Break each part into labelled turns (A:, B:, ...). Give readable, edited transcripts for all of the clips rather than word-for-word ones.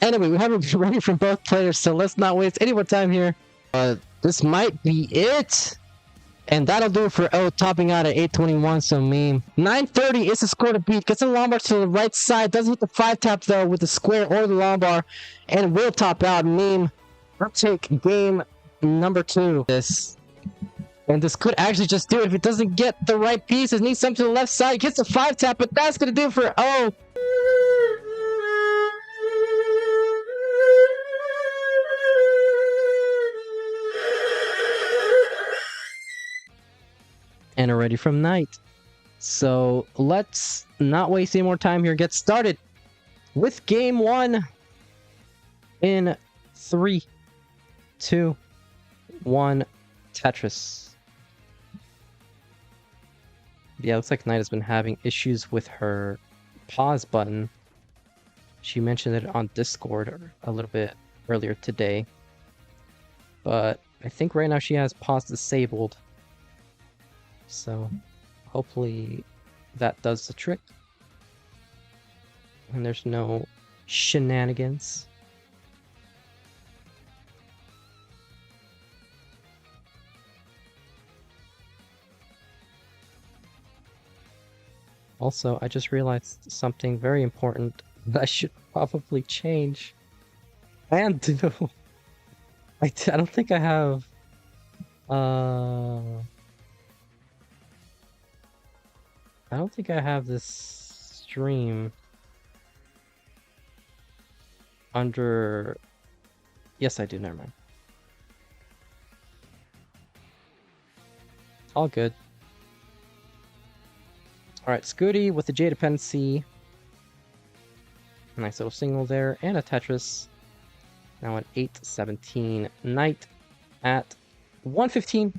A: Anyway, we haven't been ready from both players, so let's not waste any more time here. This might be it. And that'll do it for O, topping out at 821, so meme. 930 is the score to beat. Gets the lumbar to the right side. Doesn't hit the 5-tap, though, with the square or the lumbar. And will top out. Meme, I'll take game number 2. And this could actually just do it if it doesn't get the right pieces. Needs something to the left side. Gets the 5-tap, but that's going to do it for O. And already from Knight. So let's not waste any more time here. Get started with game 1 in 3, 2, 1, Tetris. Yeah, looks like Knight has been having issues with her pause button. She mentioned it on Discord a little bit earlier today. But I think right now she has pause disabled. So hopefully that does the trick. And there's no shenanigans. Also, I just realized something very important that I should probably change. And do. I don't think I have... I don't think I have this stream under... Yes, I do. Never mind. All good. Alright, Scuti with the J dependency. Nice little single there. And a Tetris. Now at 8:17. Knight at 1:15.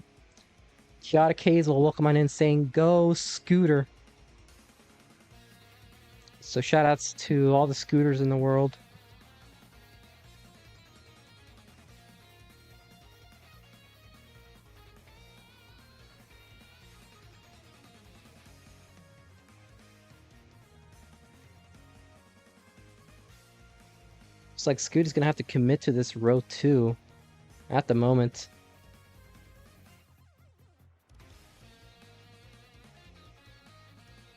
A: Chaotic Haze will welcome on in saying, "Go Scooter." So shoutouts to all the scooters in the world. Looks like Scooty's gonna have to commit to this row 2 at the moment.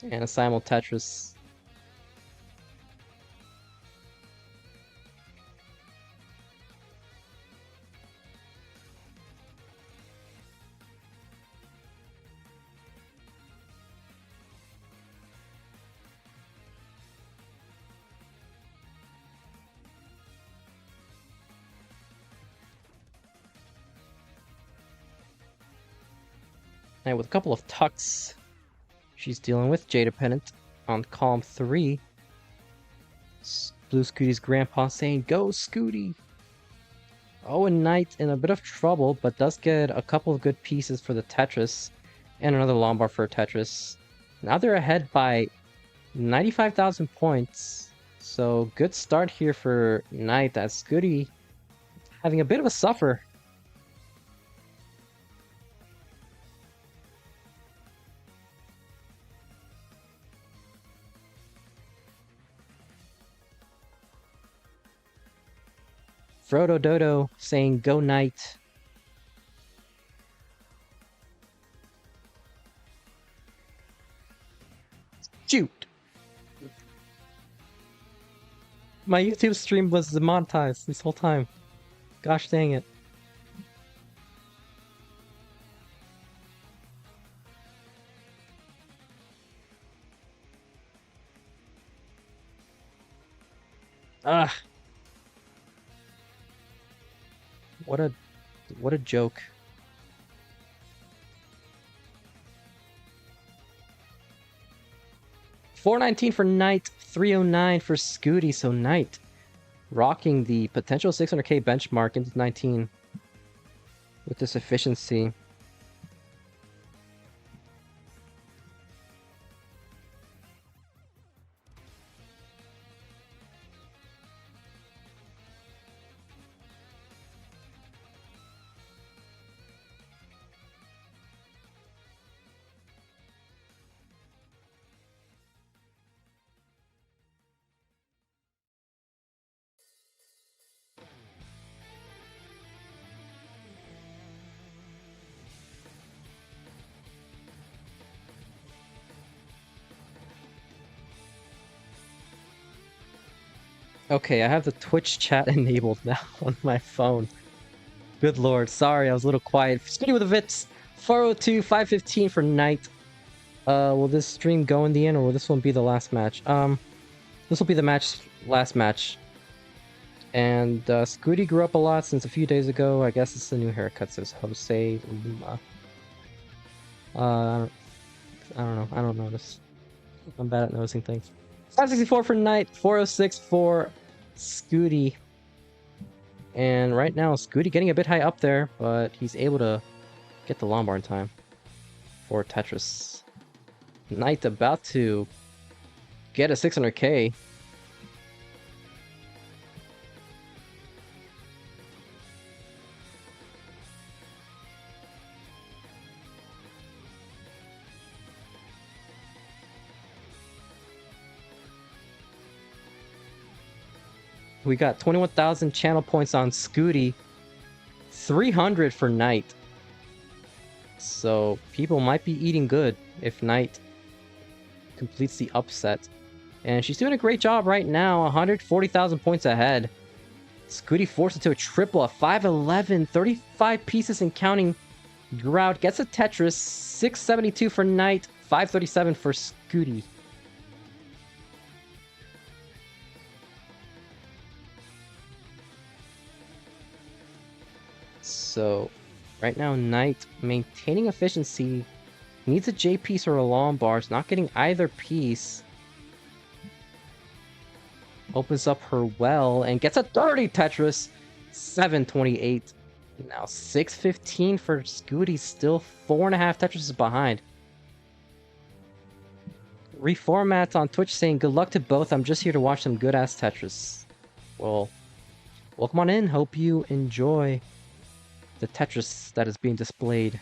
A: And a simul Tetris. And with a couple of tucks, she's dealing with J dependent on column 3. Blue Scooty's grandpa saying, "Go Scooty!" Oh, and Knight in a bit of trouble, but does get a couple of good pieces for the Tetris. And another Lombard for Tetris. Now they're ahead by 95,000 points. So good start here for Knight, as Scuti having a bit of a suffer. Frodo Dodo saying, "Go Knight." Shoot! My YouTube stream was demonetized this whole time. Gosh dang it. Ah. What a joke. $419 for Knight, $309 for Scuti. So Knight rocking the potential 600k benchmark into 19 with this efficiency. Okay, I have the Twitch chat enabled now on my phone. Good lord, sorry, I was a little quiet. Scuti with the Vits, 402, 515 for Knight. Will this stream go in the end, or will this one be the last match? This will be the last match. And Scuti grew up a lot since a few days ago. I guess it's the new haircut, says Jose Luma. I don't know. I don't notice. I'm bad at noticing things. 564 for Knight, 406 for Scuti. And right now, Scuti getting a bit high up there, but he's able to get the Lombard in time for Tetris. Knight about to get a 600k. We got 21,000 channel points on Scuti, 300 for Knight. So people might be eating good if Knight completes the upset. And she's doing a great job right now, 140,000 points ahead. Scuti forced it to a triple, a 511, 35 pieces and counting. Grout gets a Tetris, 672 for Knight, 537 for Scuti. So, right now, Knight maintaining efficiency, needs a J piece or a Lombard, not getting either piece. Opens up her well and gets a 30 Tetris, 728. Now 615 for Scuti, still 4.5 Tetrises behind. Reformats on Twitch saying, good luck to both, I'm just here to watch some good-ass Tetris. Well, welcome on in, hope you enjoy the Tetris that is being displayed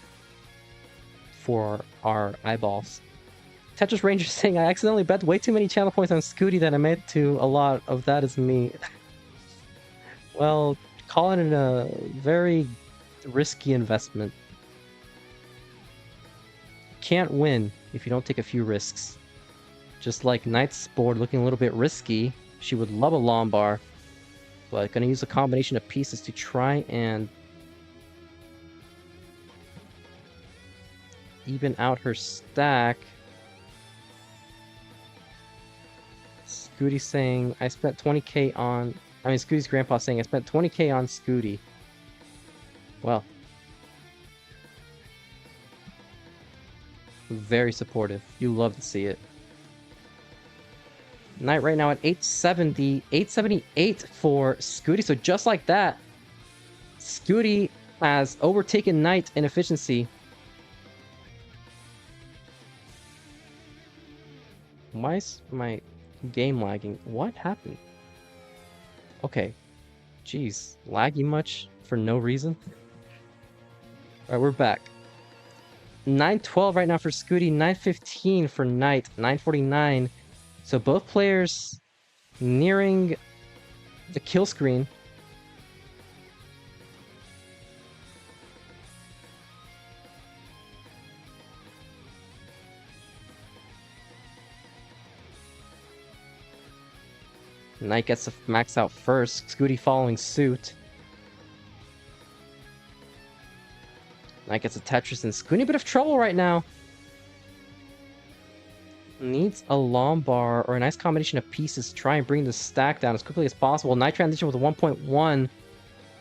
A: for our eyeballs. Tetris Ranger saying, I accidentally bet way too many channel points on Scuti that I made to a lot of that is me. Well, calling it a very risky investment. Can't win if you don't take a few risks. Just like Knight's board looking a little bit risky, she would love a Lombard, but gonna use a combination of pieces to try and even out her stack. Scuti saying, I spent 20k on... Scuti's grandpa saying, I spent 20k on Scuti. Well. Very supportive. You love to see it. Knight right now at 870, 878 for Scuti. So just like that, Scuti has overtaken Knight in efficiency. Why is my game lagging? What happened? Okay. Jeez. Laggy much for no reason? Alright, we're back. 912 right now for Scuti, 915 for Knight, 949. So both players nearing the kill screen. Knight gets to max out first, Scuti following suit. Knight gets a Tetris and Scuti, a bit of trouble right now. Needs a Lombard or a nice combination of pieces to try and bring the stack down as quickly as possible. Knight transition with a 1.1.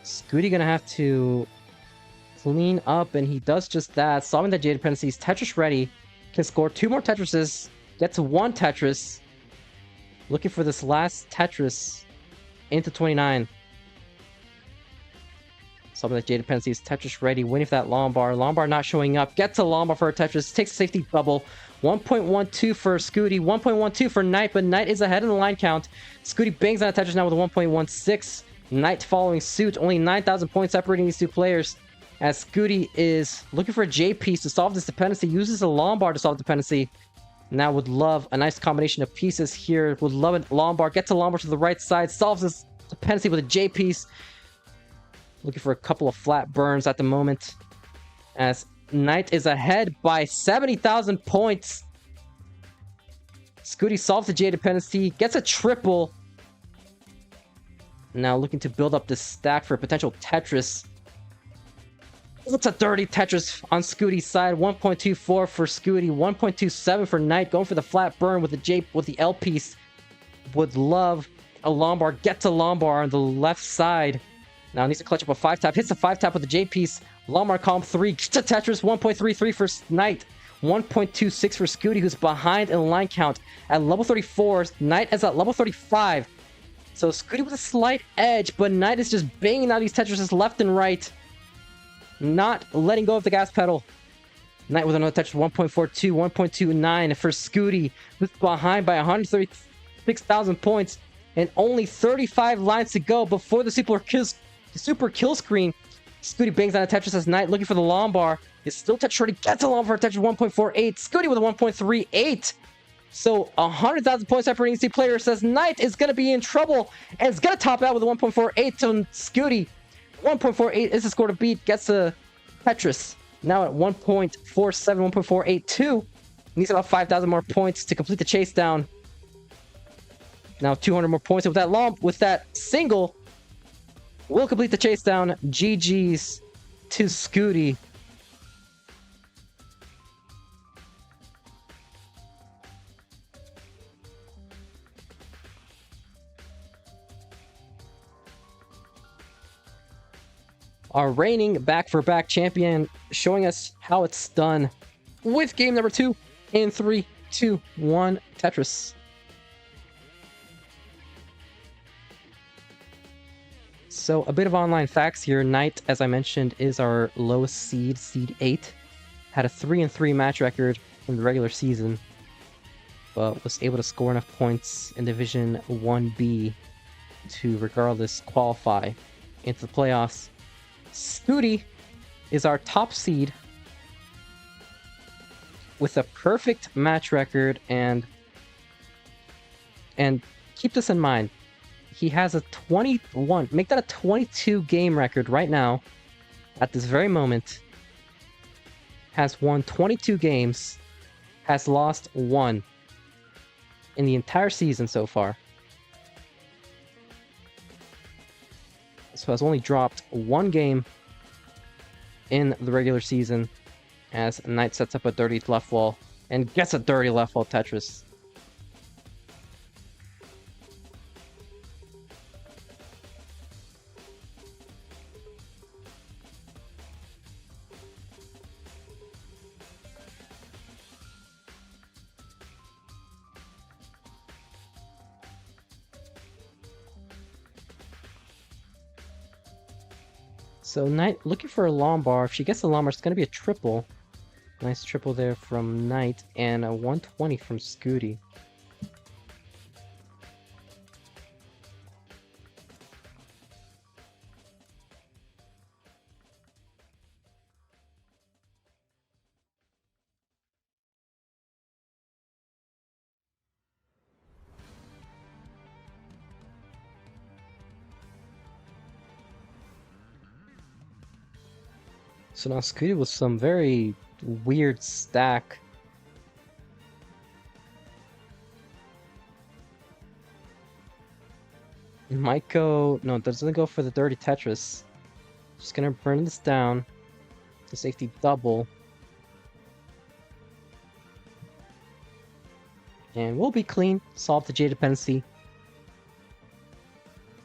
A: Scuti gonna have to clean up, and he does just that. Solving the J dependencies, Tetris ready. Can score 2 more Tetrises. Get to 1 Tetris. Looking for this last Tetris into 29. Some of the J dependencies, Tetris ready, waiting for that Lombard. Lombard not showing up. Gets a Lombard for a Tetris. Takes a safety double. 1.12 for Scuti. 1.12 for Knight, but Knight is ahead in the line count. Scuti bangs on a Tetris now with a 1.16. Knight following suit. Only 9,000 points separating these two players. As Scuti is looking for a J piece to solve this dependency. Uses a Lombard to solve the dependency. Now would love a nice combination of pieces here. Would love a Lombard. Gets a Lombard to the right side. Solves this dependency with a J piece. Looking for a couple of flat burns at the moment. As Knight is ahead by 70,000 points. Scuti solves the J dependency. Gets a triple. Now looking to build up this stack for a potential Tetris. It's a dirty Tetris on Scuti's side. 1.24 for Scuti, 1.27 for Knight. Going for the flat burn with the L piece. Would love a Lombard. Get to Lombard on the left side. Now needs to clutch up a 5-tap. Hits the 5-tap with the J piece. Lombard column 3. Gets to Tetris. 1.33 for Knight. 1.26 for Scuti, who's behind in line count at level 34. Knight is at level 35. So Scuti with a slight edge, but Knight is just banging out these Tetrises left and right. Not letting go of the gas pedal. Knight with another Tetris, 1.42, 1.29 for Scuti, who's behind by 136,000 points, and only 35 lines to go before the super kill screen. Scuti bangs out a Tetris as Knight looking for the Lombard. Is still Tetris to get to Lombard for Tetris 1.48. Scuti with a 1.38. So 100,000 points separating these two players, says Knight is going to be in trouble and it's going to top out with a 1.48 to Scuti. 1.48 is the score to beat. Gets a Tetris now at 1.47, 1.482. Needs about 5,000 more points to complete the chase down. Now 200 more points with that single. We'll complete the chase down. GG's to Scuti. Our reigning back-for-back champion, showing us how it's done with game number 2 in 3, 2, 1, Tetris. So a bit of online facts here. Knight, as I mentioned, is our lowest seed, seed 8. Had a 3-3 match record in the regular season, but was able to score enough points in Division 1B to regardless qualify into the playoffs. Scuti is our top seed with a perfect match record, and keep this in mind, he has a 21, make that a 22 game record right now at this very moment. Has won 22 games, has lost 1 in the entire season so far. So has only dropped 1 game in the regular season as Knight sets up a dirty left wall and gets a dirty left wall Tetris. So Knight looking for a Lombard. If she gets a Lombard, it's going to be a triple. Nice triple there from Knight, and a 120 from Scuti. So now Scuti with some very weird stack. It might go... No, it doesn't go for the dirty Tetris. Just gonna burn this down. The safety double. And we'll be clean. Solve the J dependency.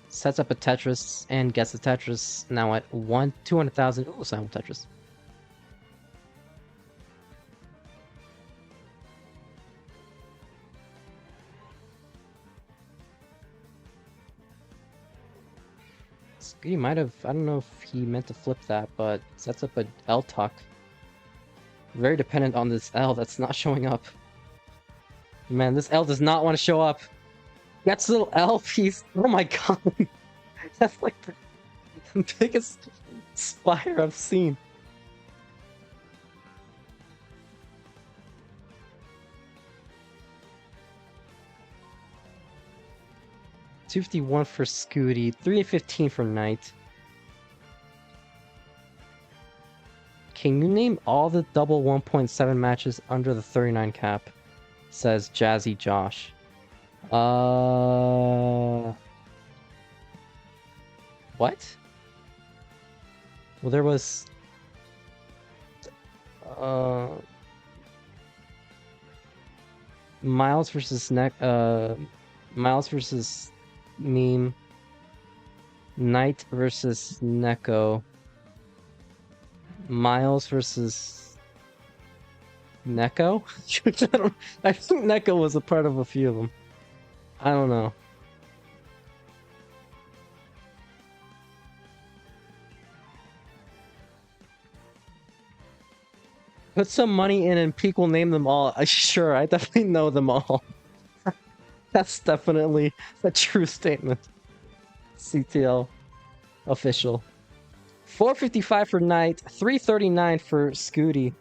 A: Sets up a Tetris and gets the Tetris now at 200,000. Ooh, silent Tetris. He might have, I don't know if he meant to flip that, but sets up a L tuck. Very dependent on this L that's not showing up. Man, this L does not want to show up. That's a little L piece. Oh my god. That's like the biggest spire I've seen. $251 for Scuti, $315 for Knight. Can you name all the double 1.7 matches under the 39 cap? Says Jazzy Josh. What? Well, there was... Miles versus Miles versus Meme. Knight versus Neko. Miles versus Neko? I think Neko was a part of a few of them. I don't know. Put some money in and Peek will name them all. Sure, I definitely know them all. That's definitely a true statement. CTL official. 455 for Knight, 339 for Scuti.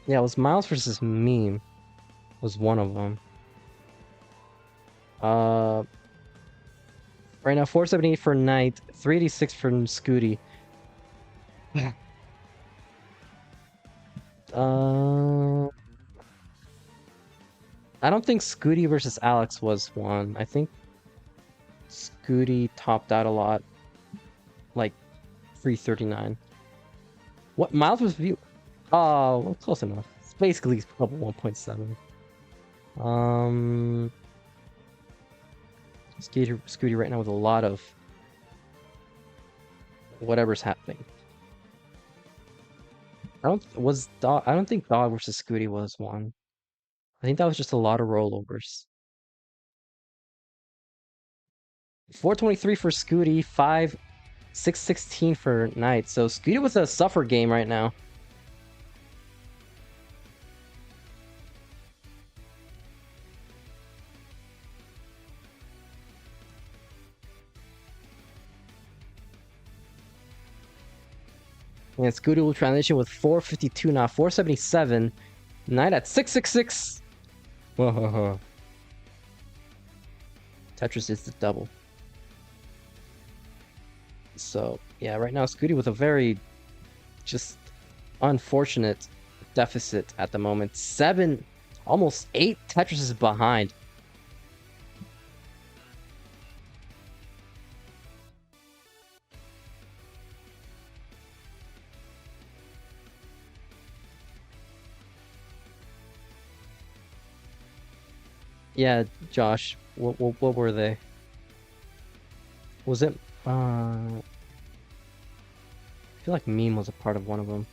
A: Yeah, it was Miles versus Meme. Was one of them. Right now 478 for Knight, 386 for Scuti. I don't think Scuti versus Alex was one. I think Scuti topped out a lot. Like 339. What Miles was view? Oh, well, close enough. It's basically probably 1.7. Scuti right now with a lot of whatever's happening. I don't think Dog versus Scuti was one. I think that was just a lot of rollovers. 423 for Scuti, 616 for Knight. So Scuti with a suffer game right now. And Scuti will transition with 452 now, 477. Knight at 666. Whoa. Tetris is the double. So, yeah, right now Scuti with a very just unfortunate deficit at the moment. 7, almost 8 Tetris is behind. Yeah, Josh, what were they? Was it I feel like Meme was a part of one of them.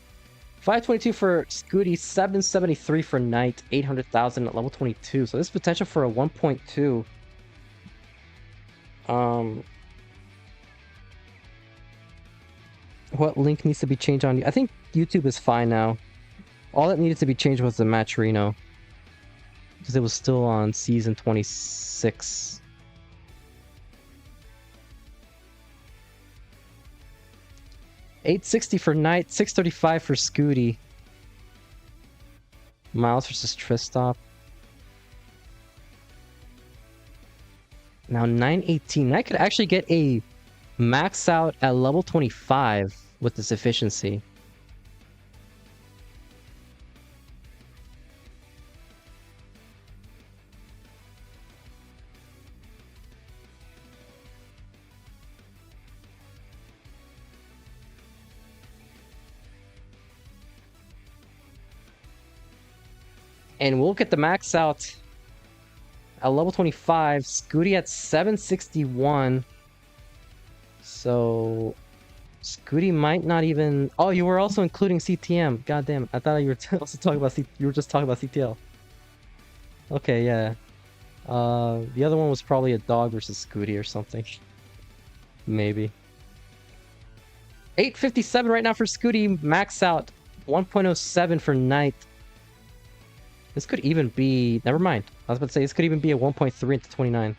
A: 522 for Scuti, 773 for Knight, 800,000 at level 22. So there's potential for a 1.2. What link needs to be changed on? I think YouTube is fine now. All that needed to be changed was the Matcherino, because it was still on season 26. $860 for Knight, 635 for Scuti. Miles versus Tristop. Now 918. Knight could actually get a max out at level 25 with this efficiency. And we'll get the max out at level 25. Scuti at 761. So Scuti might not even... Oh, you were also including CTM. God damn. I thought you were also talking about you were just talking about CTL. Okay, yeah. The other one was probably a Dog versus Scuti or something. Maybe. 857 right now for Scuti. Max out. 1.07 for Knight. This could even be... Never mind. I was about to say, this could even be a 1.3 into 29.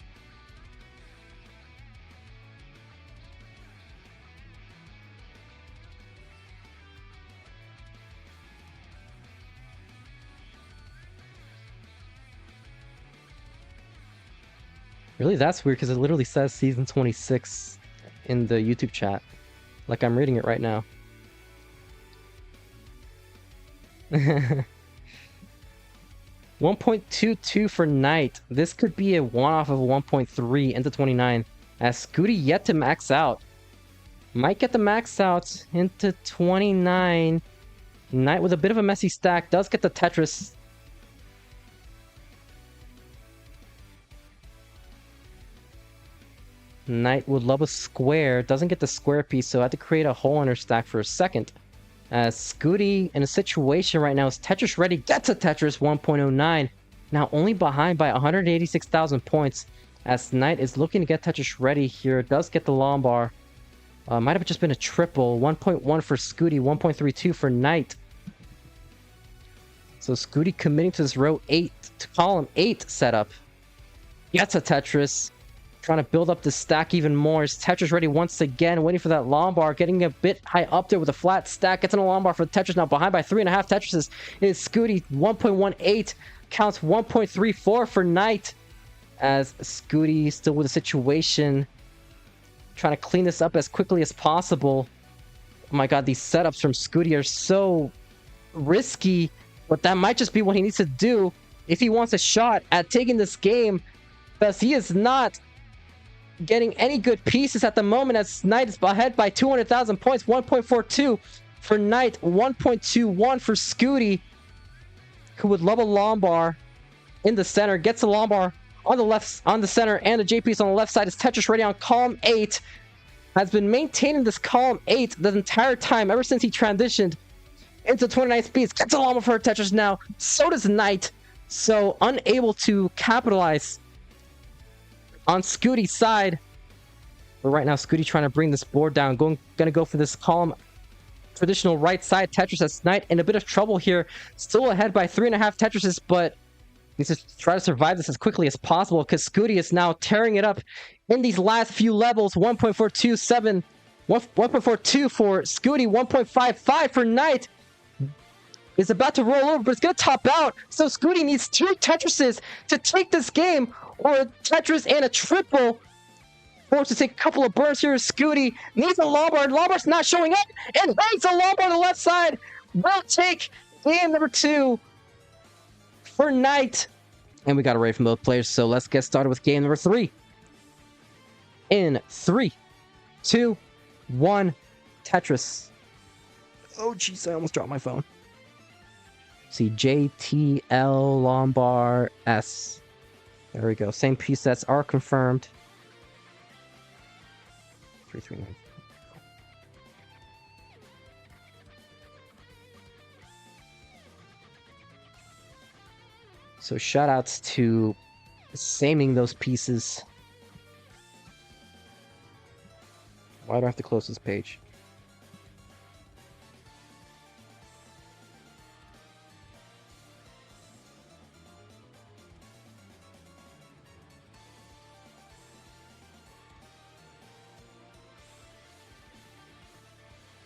A: Really? That's weird, because it literally says season 26 in the YouTube chat. Like I'm reading it right now. 1.22 for Knight. This could be a one-off of a 1.3 into 29. As Scuti yet to max out. Might get the max out into 29. Knight with a bit of a messy stack. Does get the Tetris. Knight would love a square. Doesn't get the square piece, so I had to create a hole in her stack for a second. As Scuti in a situation right now is Tetris ready. Gets a Tetris 1.09. Now only behind by 186,000 points. As Knight is looking to get Tetris ready here. Does get the Lombard. Might have just been a triple. 1.1 for Scuti. 1.32 for Knight. So Scuti committing to this row 8 to column 8 setup. Gets a Tetris. Trying to build up the stack even more. Is Tetris ready once again, waiting for that Lombard, getting a bit high up there with a flat stack. Gets in a Lombard for Tetris, now behind by 3.5 Tetrises is Scuti. 1.18 counts 1.34 for Knight. As Scuti still with a situation, trying to clean this up as quickly as possible. Oh my god, these setups from Scuti are so risky, but that might just be what he needs to do if he wants a shot at taking this game, because he is not getting any good pieces at the moment as Knight is ahead by 200,000 points. 1.42 for Knight, 1.21 for Scuti, who would love a Lombard in the center. Gets a Lombard on the left, on the center, and the J piece on the left side. Is Tetris ready on column 8. Has been maintaining this column 8 the entire time, ever since he transitioned into 29 speeds. Gets a Lombard for Tetris now. So does Knight. So unable to capitalize on Scuti's side. But right now, Scuti trying to bring this board down. Gonna go for this column traditional right side Tetris as Knight in a bit of trouble here. Still ahead by 3.5 Tetrises, but needs to try to survive this as quickly as possible because Scuti is now tearing it up in these last few levels. 1.427, 1.42 for Scuti, 1.55 for Knight. Is about to roll over, but it's gonna top out. So Scuti needs 2 Tetrises to take this game, or a Tetris and a triple. Forced to take a couple of burns here. Scuti needs a Lombard. Lombard's not showing up, and Knight's a Lombard on the left side. Will take game number 2 for Knight. And we got a raid from both players, so let's get started with game number 3. In 3, 2, 1, Tetris. Oh jeez, I almost dropped my phone. See, JTL Lombard S. There we go. Same presets are confirmed. 339. So shoutouts to saming those pieces. Why do I have to close this page?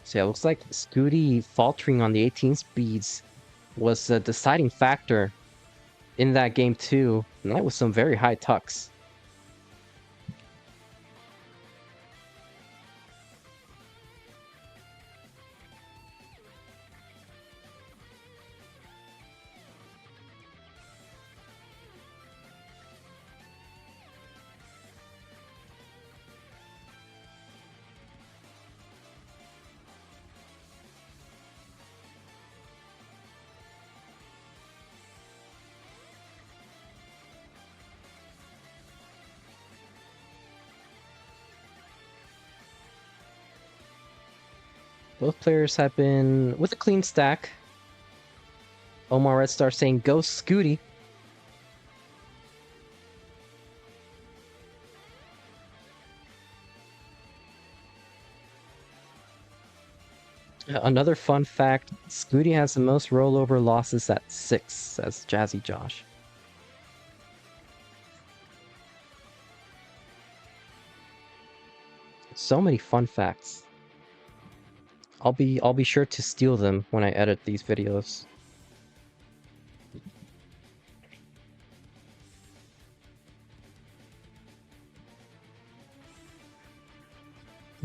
A: So yeah, it looks like Scuti faltering on the 18 speeds was a deciding factor in that game too. And that was some very high tucks. Both players have been with a clean stack. Omar Red Star saying go Scuti. Another fun fact, Scuti has the most rollover losses at 6, says Jazzy Josh. So many fun facts. I'll be sure to steal them when I edit these videos.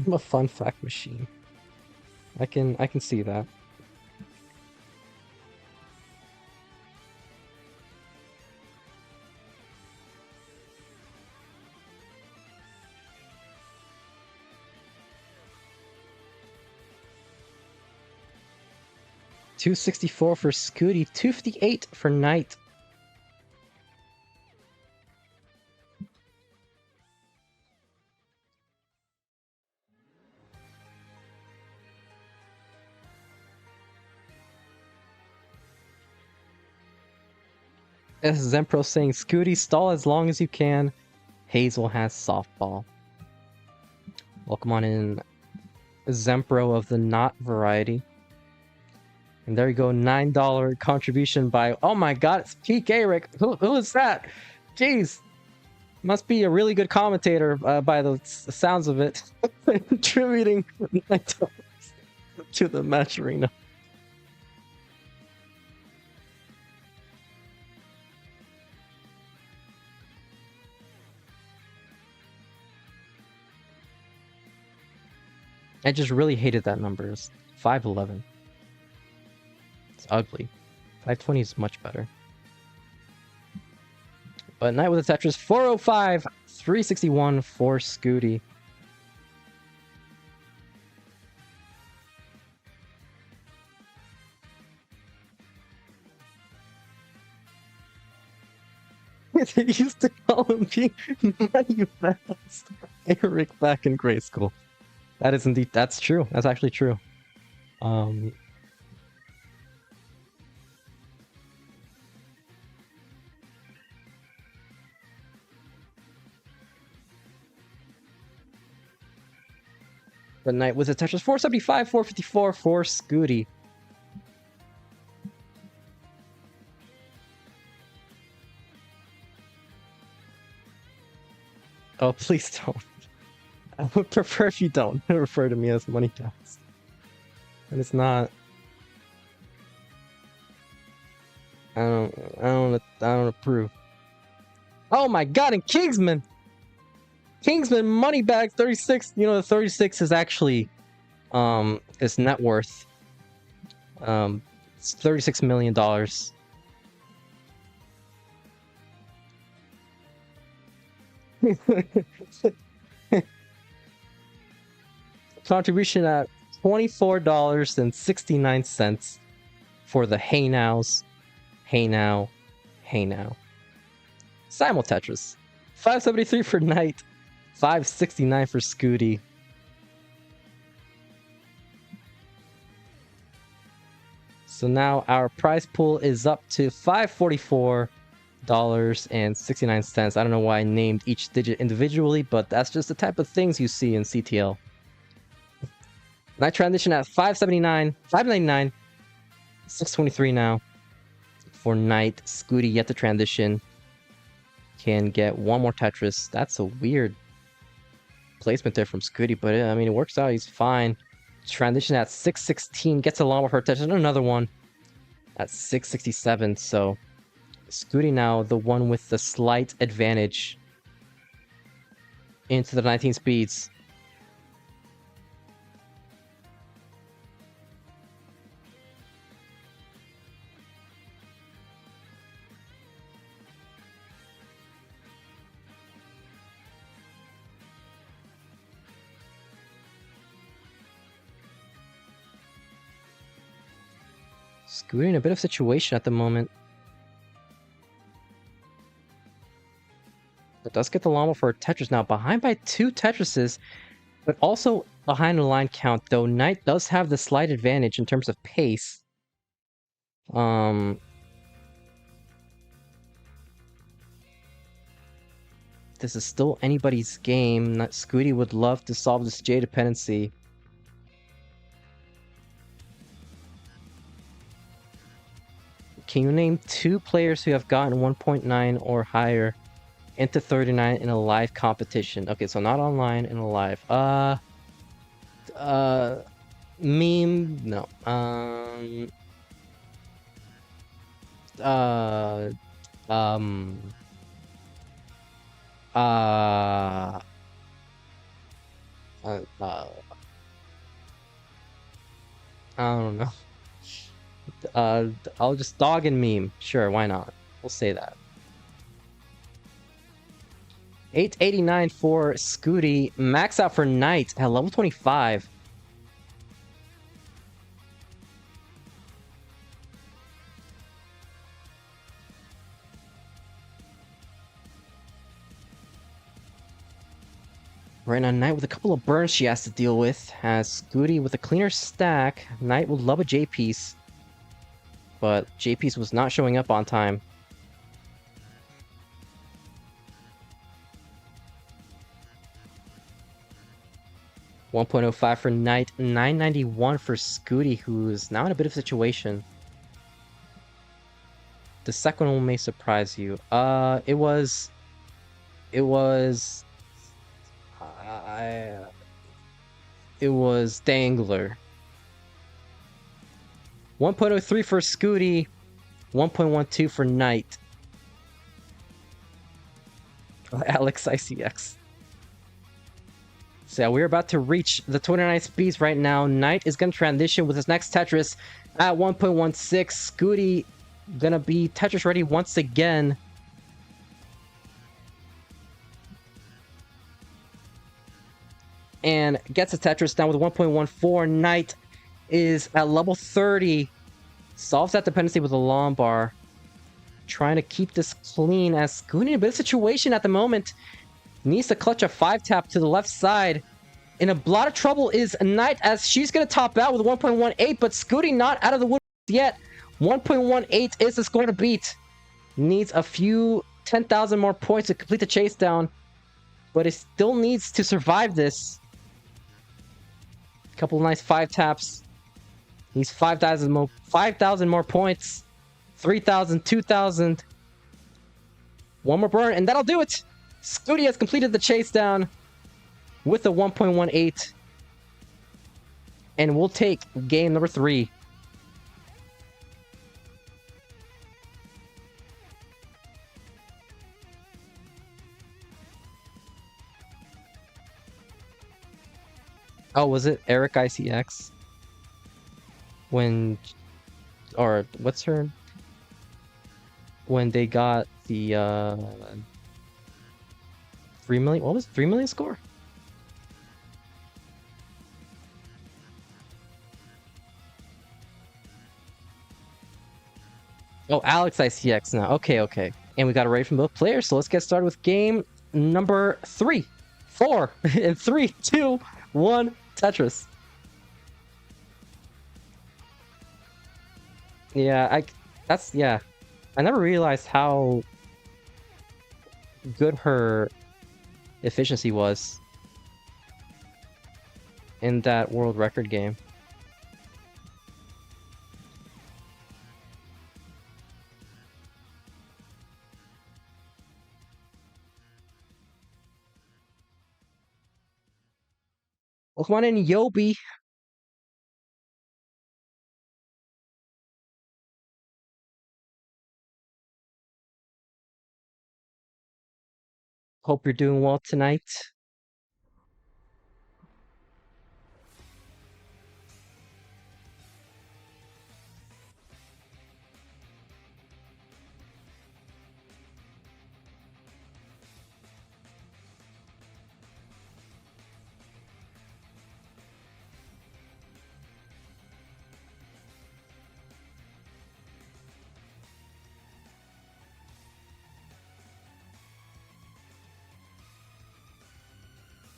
A: I'm a fun fact machine. I can see that. $264 for Scuti, $258 for Knight. S Zempro saying, Scuti, stall as long as you can. Hazel has softball. Welcome on in, Zempro of the not variety. And there you go, $9 contribution by, oh my god, it's Peekayric. Who is that? Jeez. Must be a really good commentator by the sounds of it. Contributing $9 to the match arena. I just really hated that number. It's 511. It's ugly. 520 is much better. But Knight with a Tetris, 405, 361 for Scuti. They used to call him being money fast. Eric back in grade school. That is indeed, that's true. That's actually true. The Knight with a Tetris, 475, 454 for Scuti. Oh, please don't. I would prefer if you don't refer to me as money fast. And it's not. I don't approve. Oh my god, and Kingsman! Kingsman Moneybag 36. You know, the 36 is actually his net worth. It's $36 million. Contribution at $24.69 for the Hey Nows. Hey Now. Hey Now. Simul Tetris. 573 for Knight. 569 for Scuti. So now our prize pool is up to $544.69. I don't know why I named each digit individually, but that's just the type of things you see in CTL. Knight transition at 579, 599, 623 now for Knight. Scuti yet to transition. Can get one more Tetris. That's a weird placement there from Scuti, but I mean, it works out. He's fine. Transition at 616. Gets along with her Tetris. And another one at 667. So Scuti now the one with the slight advantage into the 19 speeds. Scuti in a bit of situation at the moment. It does get the llama for a Tetris now, behind by 2 Tetrises, but also behind the line count, though Knight does have the slight advantage in terms of pace. This is still anybody's game. Scuti would love to solve this J dependency. Can you name 2 players who have gotten 1.9 or higher into 39 in a live competition? Okay, so not online, in a live. Meme, no. I don't know. I'll just dog and meme. Sure, why not? We'll say that. 889 for Scuti. Max out for Knight at level 25. Right now, Knight with a couple of burns she has to deal with. Has Scuti with a cleaner stack. Knight would love a J-piece. But J-piece was not showing up on time. $1.05 for Knight, $9.91 for Scuti, who's now in a bit of a situation. The second one may surprise you. It was Dangler. 1.03 for Scuti, 1.12 for Knight. Alex ICX. So yeah, we're about to reach the 29 speeds right now. Knight is going to transition with his next Tetris at 1.16. Scuti gonna be Tetris ready once again. And gets a Tetris down with 1.14. Knight is at level 30. Solves that dependency with a long bar. Trying to keep this clean as Scuti in a bit of situation at the moment. Needs to clutch a 5-tap to the left side. In a lot of trouble is Knight as she's going to top out with 1.18, but Scuti not out of the woods yet. 1.18 is the score to beat. Needs a few 10,000 more points to complete the chase down, but it still needs to survive this. Couple of nice 5-taps. Needs 5,000 more points. 3,000, 2,000. One more burn, and that'll do it. Scuti has completed the chase down with a 1.18. And we'll take game number 3. Oh, was it Eric ICX? When... Or, what's her... When they got the, 3 million... What was it? 3 million score? Oh, Alex ICX now. Okay, okay. And we got a raid from both players, so let's get started with game number 3. 4. In 3, 2, 1, Tetris. Yeah, yeah. I never realized how good her efficiency was in that world record game. Welcome on in, Yobi. Hope you're doing well tonight.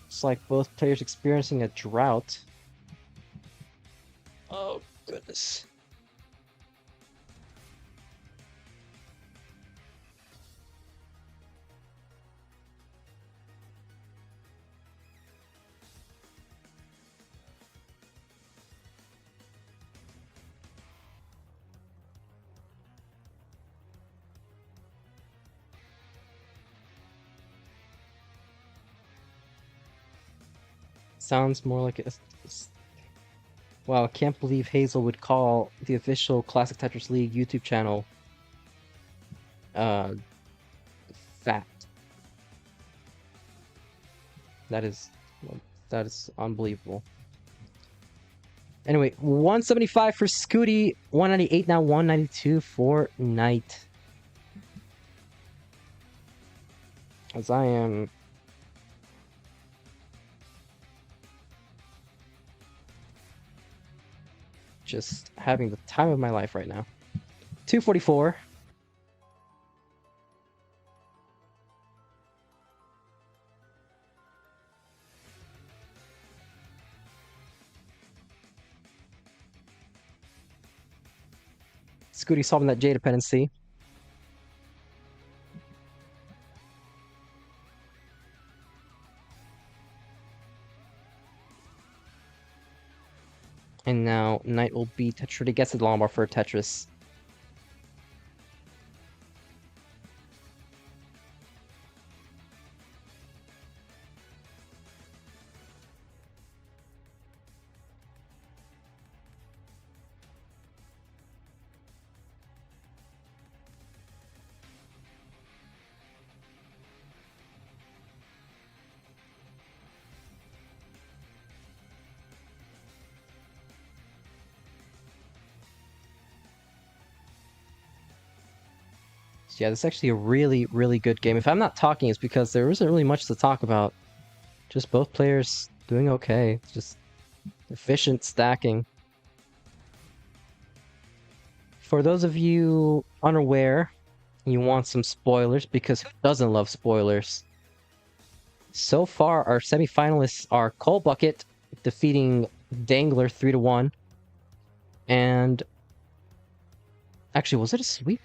A: It's like both players experiencing a drought. Oh, goodness. Sounds more like a... Wow, I can't believe Hazel would call the official Classic Tetris League YouTube channel fat. That is That is unbelievable. Anyway, 175 for Scuti, 198 now, 192 for Knight. As I am just having the time of my life right now. 244. Scuti solving that J dependency. And now Knight will be Tetris to get the long bar for Tetris. Yeah, this is actually a really, really good game. If I'm not talking, it's because there isn't really much to talk about. Just both players doing okay. Just efficient stacking. For those of you unaware, you want some spoilers, because who doesn't love spoilers? So far, our semifinalists are Cold Bucket defeating Dangler 3-1. And... actually, was it a sweep?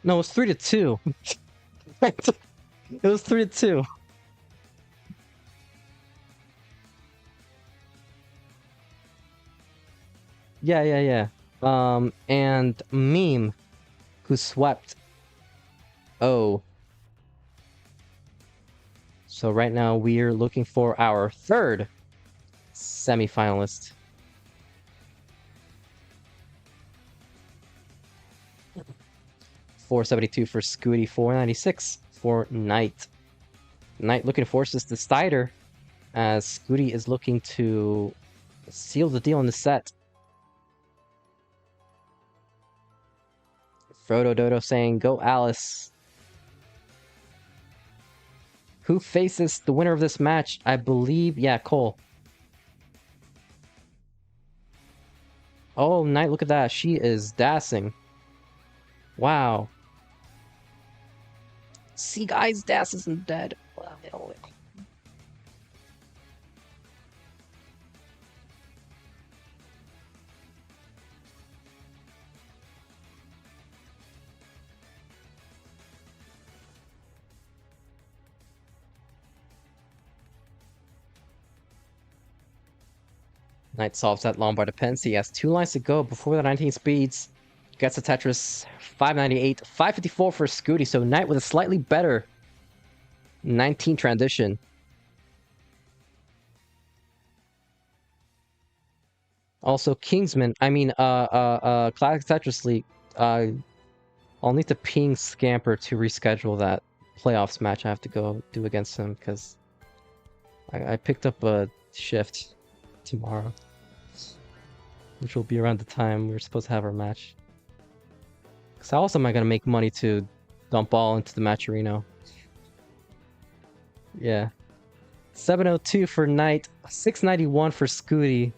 A: No, it was 3-2. It was 3-2. Yeah. And Meme, who swept. Oh. So right now we're looking for our third semi-finalist. $472 for Scuti, $496 for Knight. Knight looking to force this decider, as Scuti is looking to seal the deal in the set. Frodo Dodo saying, "Go Alice." Who faces the winner of this match? I believe, yeah, Cole. Oh, Knight, look at that. She is dassing. Wow. See, guys, Dass isn't dead. Wow. Knight solves that long bar dependency. He has 2 lines to go before the 19 speeds. Gets a Tetris. 598. 554 for Scuti. So Knight with a slightly better 19 transition. Also, Kingsman. I mean, Classic Tetris League. I'll need to ping Scamper to reschedule that playoffs match I have to go do against him, because I picked up a shift tomorrow, which will be around the time we're supposed to have our match. Because how else am I going to make money to dump all into the Matcherino? Yeah. 702 for Knight, 691 for Scuti.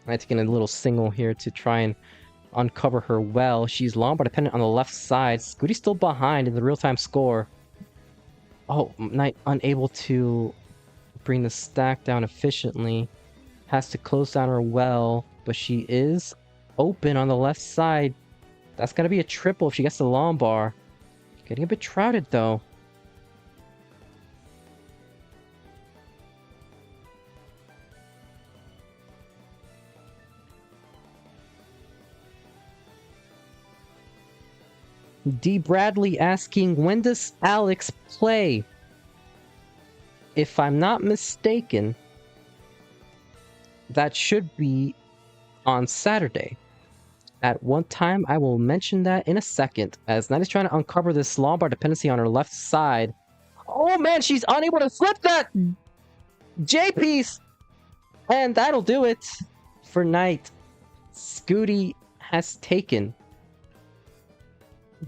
A: I'm taking a little single here to try and uncover her well. She's long but dependent on the left side. Scuti's still behind in the real-time score. Oh, Knight unable to bring the stack down efficiently. Has to close down her well, but she is open on the left side. That's gonna be a triple if she gets the long bar. Getting a bit shrouded though. D. Bradley asking, when does Alex play? If I'm not mistaken, that should be on Saturday. At one time, I will mention that in a second, as Knight is trying to uncover this long bar dependency on her left side. Oh man, she's unable to flip that J-piece! And that'll do it for Knight. Scuti has taken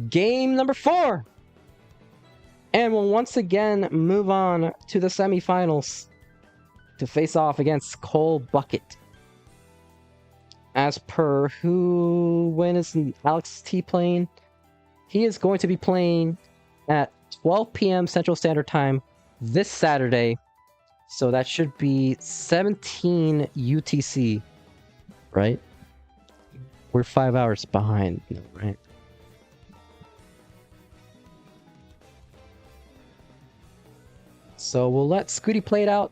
A: game number 4. And will once again move on to the semifinals to face off against Cole Bucket. As per when is Alex T playing? He is going to be playing at 12 p.m. Central Standard Time this Saturday. So that should be 17 UTC, right? We're 5 hours behind, right? So we'll let Scuti play it out.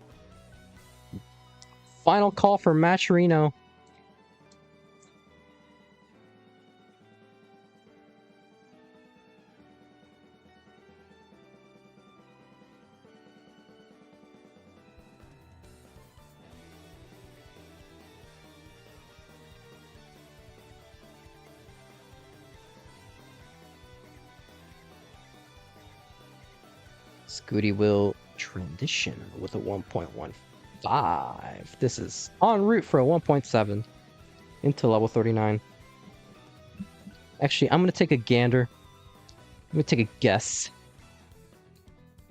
A: Final call for Matcherino. Scuti will transition with a 1.15. This is en route for a 1.7 into level 39. Actually, I'm going to take a gander. I'm going to take a guess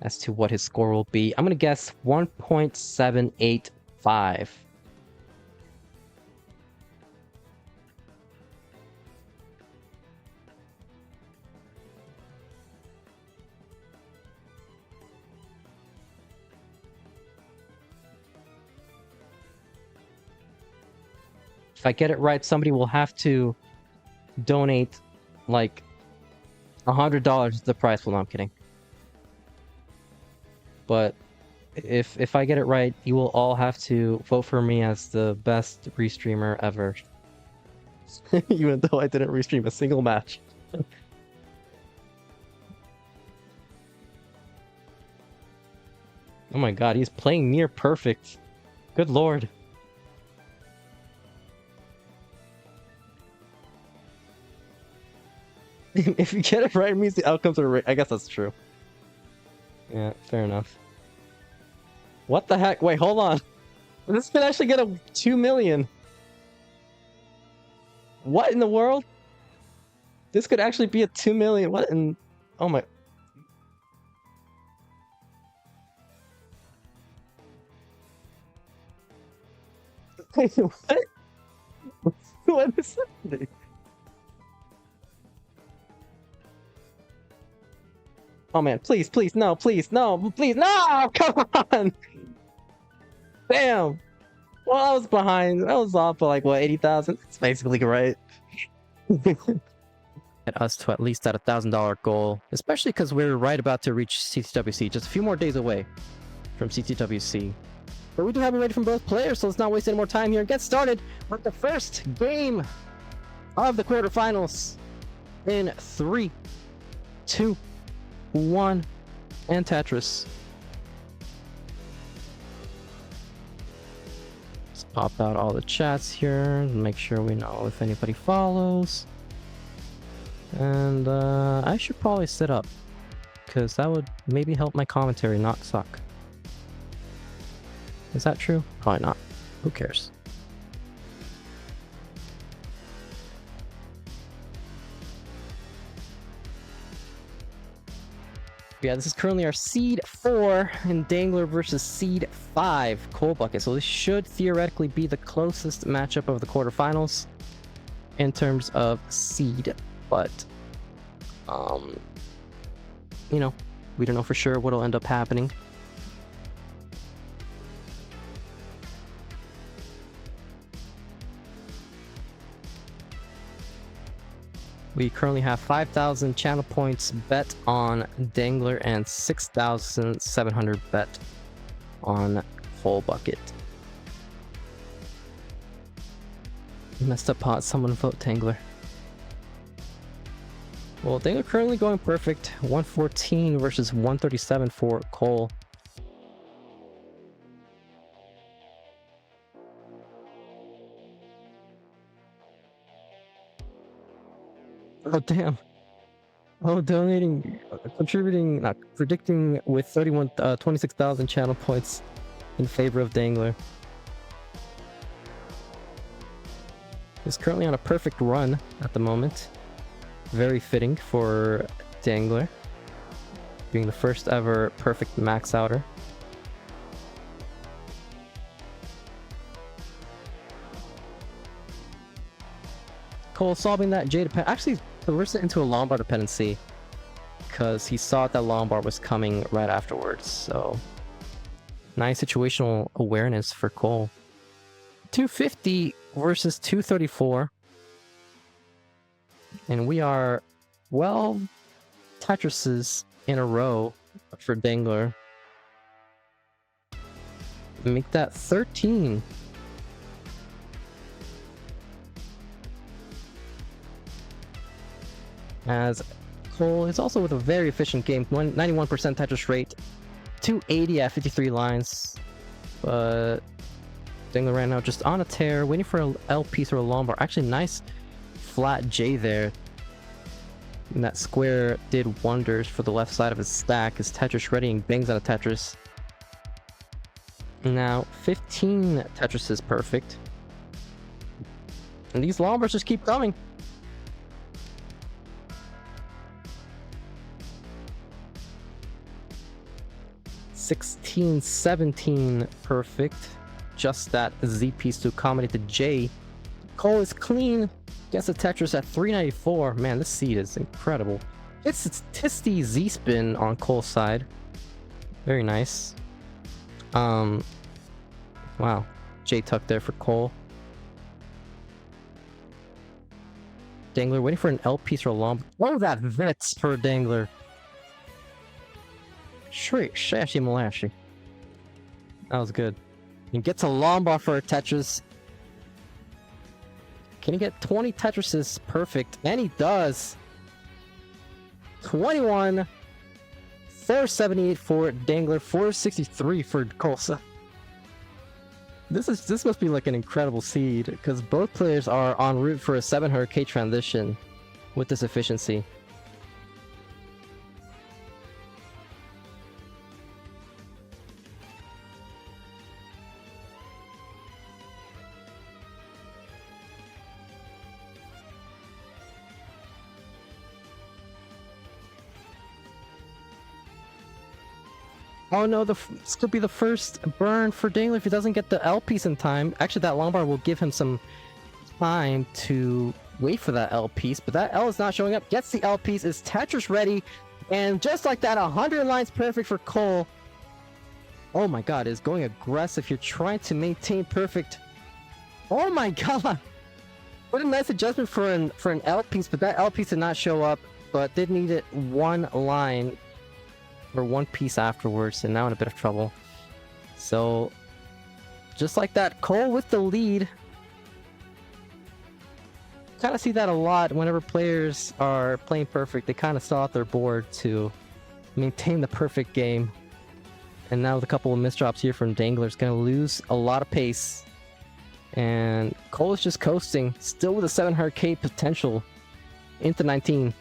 A: as to what his score will be. I'm going to guess 1.785. If I get it right, somebody will have to donate like $100 to the prize. Well, no, I'm kidding. But if I get it right, you will all have to vote for me as the best restreamer ever. Even though I didn't restream a single match. Oh my god, he's playing near perfect. Good lord. If you get it right, it means the outcomes are right. I guess that's true. Yeah, fair enough. What the heck? Wait, hold on. This could actually get a 2 million. What in the world? This could actually be a 2 million. What in... Oh my... Wait, what? What is happening? Oh man, please, please, no, please, no, please, no! Come on! Damn! Well, I was behind. I was off by like, what, 80,000? It's basically right. Get us to at least that $1,000 goal, especially because we're right about to reach CTWC, just a few more days away from CTWC. But we do have it ready from both players, so let's not waste any more time here and get started with the first game of the quarterfinals in 3, 2, 1, and Tetris. Let's pop out all the chats here and make sure we know if anybody follows. And I should probably sit up, because that would maybe help my commentary not suck. Is that true? Probably not. Who cares? Yeah, this is currently our Seed 4 in Dangler versus Seed 5 Cole Bucket. So this should theoretically be the closest matchup of the quarterfinals in terms of seed. But, you know, we don't know for sure what'll end up happening. We currently have 5,000 channel points bet on Dangler and 6,700 bet on Cole Bucket. Messed up pot, someone vote Dangler. Well, Dangler currently going perfect. 114 versus 137 for Cole. Oh, damn. Oh, donating, contributing, not predicting with 26,000 channel points in favor of Dangler. He's currently on a perfect run at the moment. Very fitting for Dangler, being the first ever perfect max outer. Cole solving that J depend, actually reversed it into a Lombard dependency because he saw that Lombard was coming right afterwards. So nice situational awareness for Cole. 250 versus 234, and we are 12 Tetrises in a row for Dangler. Make that 13. As Cole is also with a very efficient game, 91% Tetris rate, 280 at 53 lines, but Dangler right now just on a tear, waiting for an L piece or a Lombard. Actually, nice flat J there. And that square did wonders for the left side of his stack. His Tetris readying bangs on a Tetris. Now 15 Tetris is perfect, and these Lombards just keep coming. $16, $17 perfect. Just that Z piece to accommodate the J. Cole is clean. Gets a Tetris at 394. Man, this seed is incredible. It's Tisty Z spin on Cole's side. Very nice. Wow. J tuck there for Cole. Dangler waiting for an L piece or a Lombard. Oh, that Vets for Dangler. Shashi Malashi. That was good. And gets a Lombard for a Tetris. Can he get 20 Tetrises perfect? And he does. 21. 478 for Dangler. 463 for Kolsa. This must be like an incredible seed, because both players are en route for a 700k transition with this efficiency. Oh no, this could be the first burn for Dangler if he doesn't get the L piece in time. Actually, that Lombard will give him some time to wait for that L piece, but that L is not showing up. Gets the L piece, is Tetris ready, and just like that, 100 lines perfect for Cole. Oh my god, is going aggressive. You're trying to maintain perfect. Oh my god! What a nice adjustment for an L piece, but that L piece did not show up, but did need it one line or one piece afterwards, and now in a bit of trouble. So just like that, Cole with the lead. Kind of see that a lot whenever players are playing perfect. They kind of stall out their board to maintain the perfect game. And now with a couple of misdrops here from Dangler, it's going to lose a lot of pace. And Cole is just coasting, still with a 700k potential into 19.